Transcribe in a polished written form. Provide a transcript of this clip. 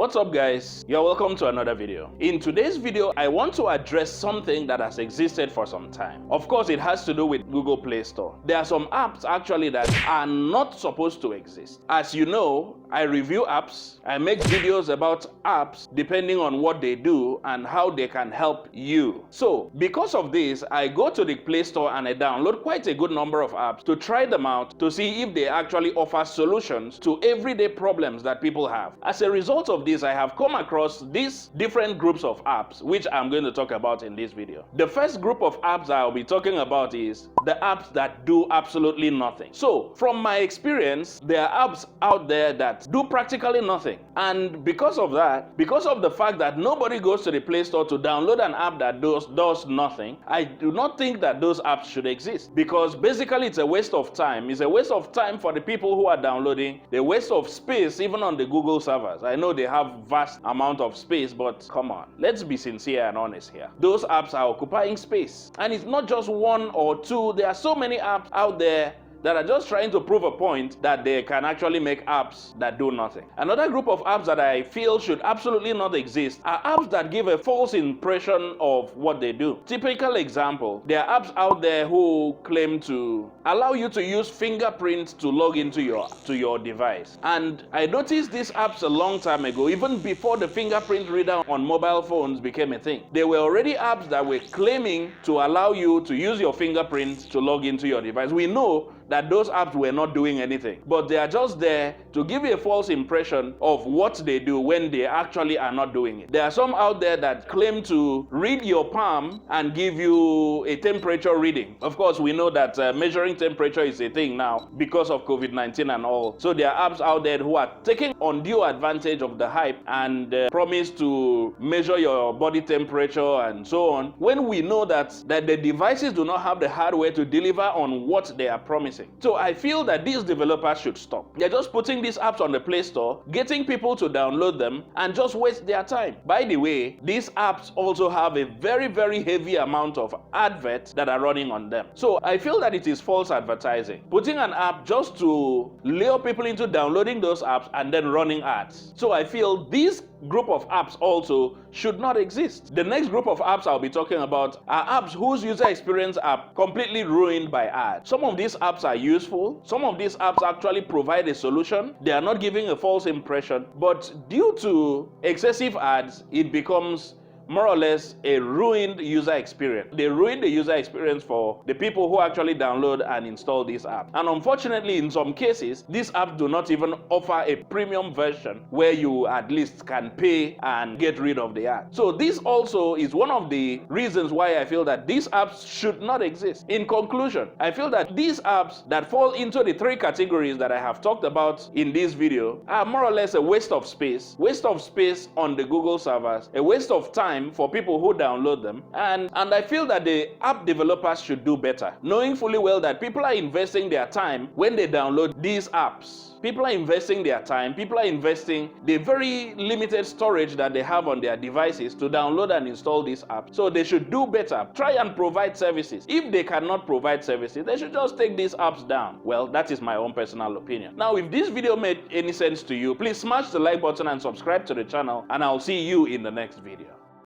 What's up guys? You're welcome to another video. In today's video, I want to address something that has existed for some time. Of course, it has to do with Google Play Store. There are some apps actually that are not supposed to exist. As you know, I review apps, I make videos about apps depending on what they do and how they can help you. So, because of this, I go to the Play Store and I download quite a good number of apps to try them out to see if they actually offer solutions to everyday problems that people have. As a result of this, I have come across these different groups of apps, which I'm going to talk about in this video. The first group of apps I'll be talking about is the apps that do absolutely nothing. So, from my experience, there are apps out there that do practically nothing. And because of that, because of the fact that nobody goes to the Play Store to download an app that does nothing, I do not think that those apps should exist. Because basically it's a waste of time. It's a waste of time for the people who are downloading, a waste of space even on the Google servers. I know they have vast amount of space, but come on, let's be sincere and honest here. Those apps are occupying space. And it's not just one or two, there are so many apps out there that are just trying to prove a point that they can actually make apps that do nothing. Another group of apps that I feel should absolutely not exist are apps that give a false impression of what they do. Typical example, there are apps out there who claim to allow you to use fingerprints to log into your device. And I noticed these apps a long time ago, even before the fingerprint reader on mobile phones became a thing. There were already apps that were claiming to allow you to use your fingerprint to log into your device. We know that those apps were not doing anything, but they are just there to give you a false impression of what they do when they actually are not doing it. There are some out there that claim to read your palm and give you a temperature reading. Of course, we know that measuring temperature is a thing now because of COVID-19 and all. So there are apps out there who are taking undue advantage of the hype and promise to measure your body temperature and so on, when we know that the devices do not have the hardware to deliver on what they are promising. So I feel that these developers should stop. They're just putting these apps on the Play Store, getting people to download them and just waste their time. By the way, these apps also have a very, very heavy amount of adverts that are running on them. So I feel that it is false advertising. Putting an app just to lure people into downloading those apps and then running ads. So I feel these group of apps also should not exist. The next group of apps I'll be talking about are apps whose user experience are completely ruined by ads. Some of these apps are useful. Some of these apps actually provide a solution. They are not giving a false impression, but due to excessive ads, it becomes more or less a ruined user experience. They ruin the user experience for the people who actually download and install this app. And unfortunately, in some cases, these apps do not even offer a premium version where you at least can pay and get rid of the ad. So this also is one of the reasons why I feel that these apps should not exist. In conclusion, I feel that these apps that fall into the three categories that I have talked about in this video are more or less a waste of space on the Google servers, a waste of time for people who download them, and I feel that the app developers should do better, knowing fully well that people are investing their time when they download these apps. People are investing their time, people are investing the very limited storage that they have on their devices to download and install these apps. So they should do better. Try and provide services. If they cannot provide services, they should just take these apps down. Well, that is my own personal opinion. Now, if this video made any sense to you, please smash the like button and subscribe to the channel, and I'll see you in the next video.